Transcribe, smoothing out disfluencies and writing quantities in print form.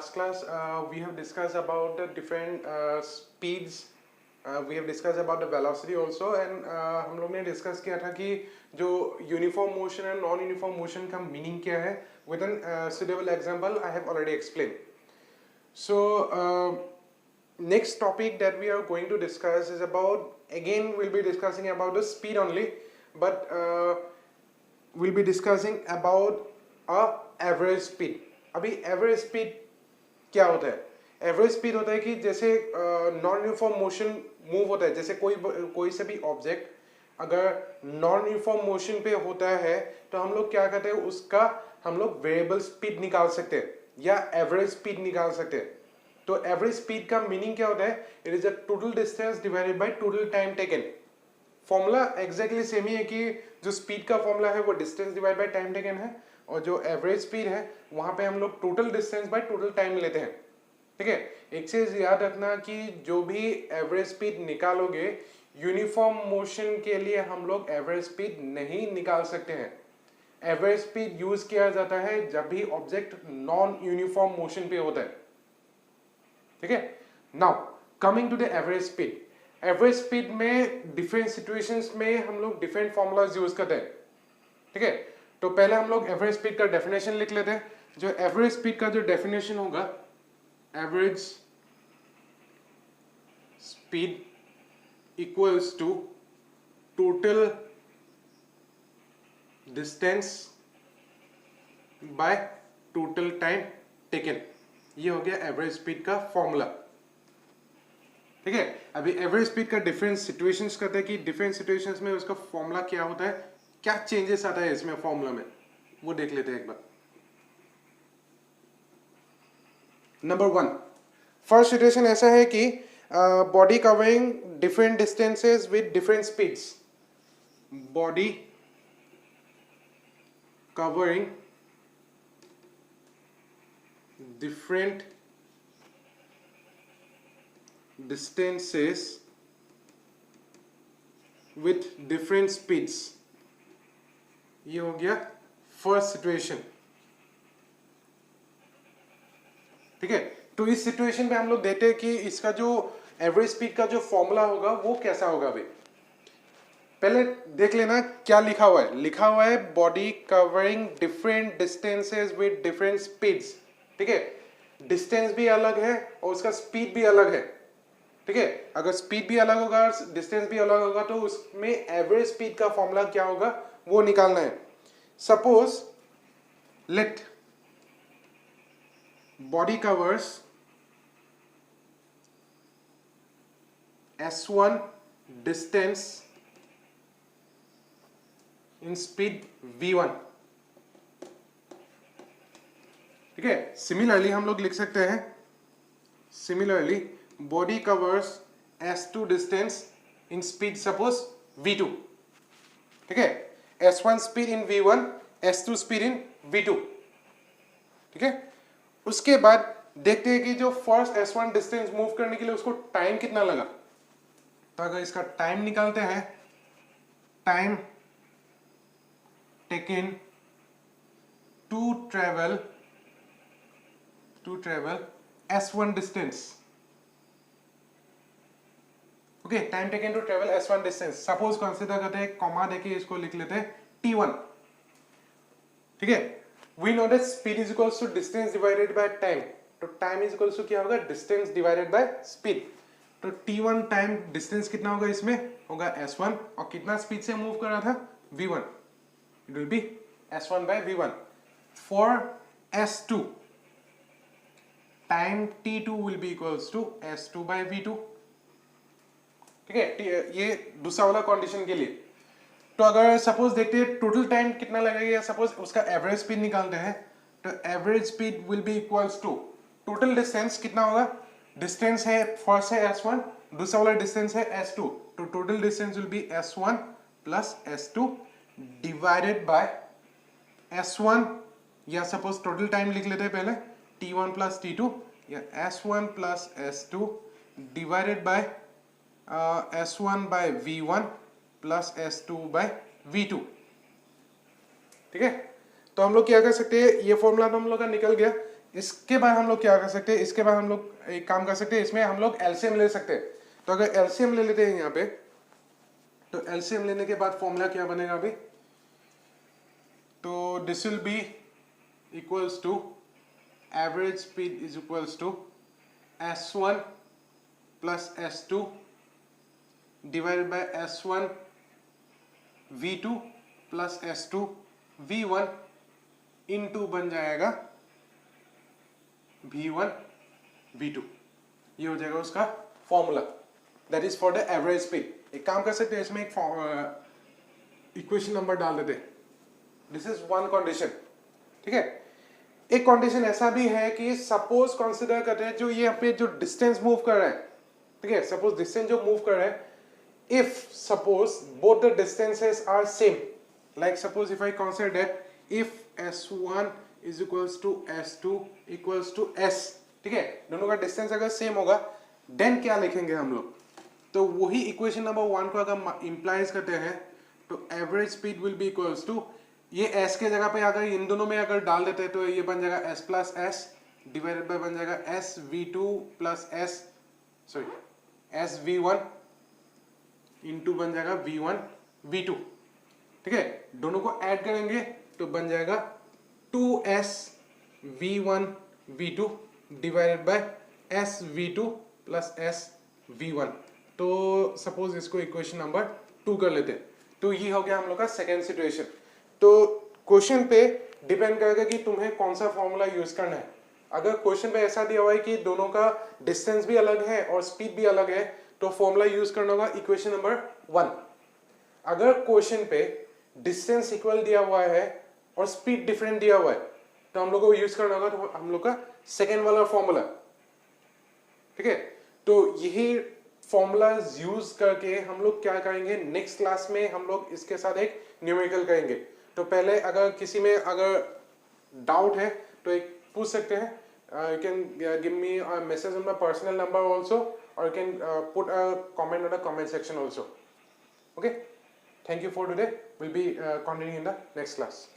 last class we have discussed about the different speeds. We have discussed about the velocity also, and हम लोग ने discuss किया था कि जो uniform motion and non uniform motion का meaning क्या है. With an suitable example I have already explained. So next topic that we are going to discuss is about, again we'll be discussing about the speed only, but we'll be discussing about a average speed. अभी average speed क्या होता है? Average speed होता है कि जैसे non uniform motion move होता है, जैसे कोई से भी ऑब्जेक्ट अगर नॉन यूनिफॉर्म मोशन पे होता है तो हम लोग क्या करते हैं, उसका हम लोग वेरिएबल स्पीड निकाल सकते हैं या एवरेज स्पीड निकाल सकते हैं. तो एवरेज स्पीड का मीनिंग क्या होता है? It is a total distance divided by total time taken. Formula exactly same ही है कि जो स्पीड का फॉर्मूला है वो distance divide by time taken है, और जो एवरेज स्पीड है वहां पे हम लोग total distance by total time लेते हैं. ठीक है, एक चीज याद रखना कि जो भी एवरेज स्पीड निकालोगे यूनिफॉर्म मोशन के लिए हम लोग एवरेज स्पीड नहीं निकाल सकते हैं. एवरेज स्पीड यूज किया जाता है जब भी ऑब्जेक्ट नॉन यूनिफॉर्म मोशन पे होता है. ठीक है, now coming to the average speed. Average speed में डिफरेंट सिचुएशंस में हम लोग डिफरेंट फॉर्मूलाज यूज करते हैं. ठीक है, तो पहले हम लोग एवरेज स्पीड का डेफिनेशन लिख लेते हैं. जो एवरेज स्पीड का जो डेफिनेशन होगा, average speed equals to total distance by total time taken. ये हो गया एवरेज स्पीड का फॉर्मूला. ठीक है, अभी एवरेज स्पीड का डिफरेंट सिचुएशंस करते हैं कि डिफरेंट सिचुएशंस में उसका फॉर्मूला क्या होता है, क्या चेंजेस आता है इसमें फॉर्मूला में, वो देख लेते हैं एक बार. नंबर 1, फर्स्ट सिचुएशन ऐसा है कि body covering different distances with different speeds. Body covering different distances with different speeds. ये हो गया फर्स्ट सिचुएशन. ठीक है, तो इस सिचुएशन पे हम लोग देते हैं कि इसका जो एवरेज स्पीड का जो फॉर्मूला होगा वो कैसा होगा. अभी पहले देख लेना क्या लिखा हुआ है. लिखा हुआ है body covering different distances with different speeds. ठीक है, डिस्टेंस भी अलग है और उसका स्पीड भी अलग है. ठीक है, अगर स्पीड भी अलग होगा, डिस्टेंस भी अलग होगा, तो उसमें एवरेज स्पीड का फॉर्मूला क्या होगा वो निकालना है. Suppose let body covers s1 distance in speed v1. ठीक है, सिमिलरली हम लोग लिख सकते हैं, similarly body covers s2 distance in speed suppose v2. ठीक है, s1 speed in v1, s2 speed in v2. ठीक है, उसके बाद देखते हैं कि जो फर्स्ट s1 डिस्टेंस मूव करने के लिए उसको टाइम कितना लगा. तो अगर इसका टाइम निकालते हैं, time taken to travel s1 distance. Okay, time taken to travel s1 distance. Suppose consider करते हैं, कॉमा देके इसको लिख लेते हैं t1. ठीक है, we know that speed is equals to distance divided by time. तो टाइम इज इक्वल्स टू क्या होगा, डिस्टेंस डिवाइडेड बाय स्पीड. तो t1 टाइम डिस्टेंस कितना होगा, इसमें होगा s1, और कितना स्पीड से मूव कर रहा था, v1. It will be s1 by v1. For s2 time t2 will be equals to s2 by v2. ठीक है, ये दूसरा वाला कंडीशन के लिए. तो अगर सपोज देखते हैं टोटल टाइम कितना लगेगा, सपोज उसका एवरेज स्पीड निकालते हैं, तो average speed will be equals to total distance कितना होगा, डिस्टेंस है फर्स्ट है s1, दूसरा वाला डिस्टेंस है s2. तो total distance will be s1 plus s2 divided by s1, या सपोज टोटल टाइम लिख लेते हैं पहले, t1 प्लस t2, या s1 plus s2 divided by s1 by v1 plus s2 by v2. ठीक है, तो हम लोग क्या कर सकते हैं, ये फॉर्मूला तो हम लोग का निकल गया इसके बाद हम लोग क्या कर सकते हैं, इसके बाद हम लोग एक काम कर सकते हैं, इसमें हम लोग एलसीएम ले सकते हैं। तो अगर एलसीएम ले लेते हैं यहाँ पे, तो एलसीएम लेने के बाद फॉर्मूला क्या बनेगा अभी, तो this will be equals to average speed is equals to S1 plus S2 divided by S1 V2 plus S2 V1 into बन जाएगा V1 V2। ये हो जाएगा उसका formula, that is for the average speed. एक काम कर सकते हैं, इसमें एक इक्वेशन नंबर डाल देते हैं। दिस इज वन कंडीशन, ठीक है। एक कंडीशन ऐसा भी है कि सपोज कंसीडर करते हैं जो ये यहाँ पे जो डिस्टेंस मूव कर रहा है, ठीक है, सपोज डिस्टेंस जो मूव कर रहा है, if suppose both the distances are same, like suppose if I consider if S1 is equals to S2 equals to S, ठीक है, दोनों का डिस्टेंस अगर सेम होगा, देन क्या लिखेंगे हम लोग, तो वही इक्वेशन नंबर 1 को अगर इंप्लाइज करते हैं, तो average speed will be equals to, ये S के जगह पे अगर इन दोनों में अगर डाल देते हैं तो ये बन जाएगा S plus S divided by बन जाएगा S V2 plus S V1 into बन जाएगा V1 V2, ठीक है। दोनों को ऐड करेंगे तो बन जाएगा 2S V1 V2 divided by S V2 plus S V1। तो सपोज इसको इक्वेशन नंबर 2 कर लेते हैं। तो ये हो गया हम लोग का सेकेंड सिचुएशन। तो क्वेश्चन पे डिपेंड करेगा कि तुम्हें कौन सा फॉर्मूला यूज करना है। अगर क्वेश्चन पे ऐसा दिया हुआ है कि दोनों का डिस्टेंस भी अलग है और स्पीड भी अलग है, तो फॉर्मूला यूज करना होगा इक्वेशन नंबर 1। अगर क्वेश्चन पे डिस्टेंस इक्वल दिया हुआ है और स्पीड डिफरेंट दिया हुआ है, तो हम लोग को यूज करना होगा तो हम लोग का सेकेंड वाला फॉर्मूला, ठीक है। तो यही फॉर्मूलाज यूज करके हम लोग क्या करेंगे, नेक्स्ट क्लास में हम लोग इसके साथ एक न्यूमेरिकल करेंगे। तो पहले अगर किसी में अगर डाउट है तो एक पूछ सकते हैं, you can give me a message on my personal number also, और you can put a comment on the comment section also. Okay, thank you for today, will be continuing in the next class.